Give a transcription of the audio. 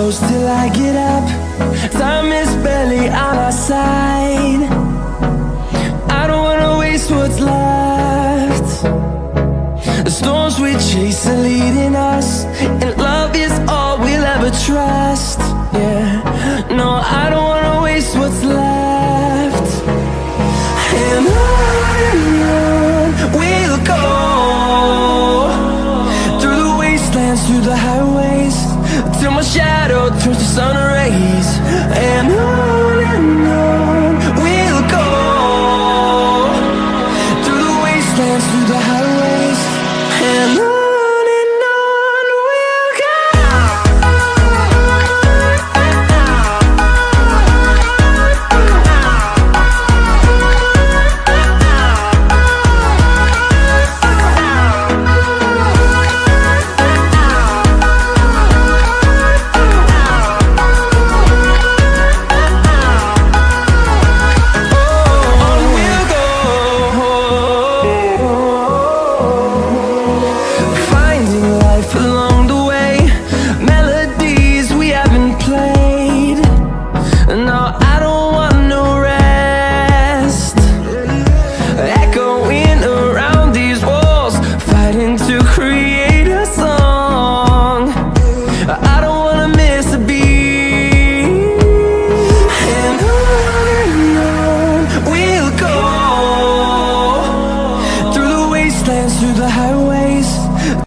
close till I get up. Time is barely on our side. I don't wanna waste what's left. The storms we chase are leading us, and love is all we'll ever trust. Yeah, no, I don't wanna waste what's left. And on we'll go, through the wastelands, through the highways, till my shadow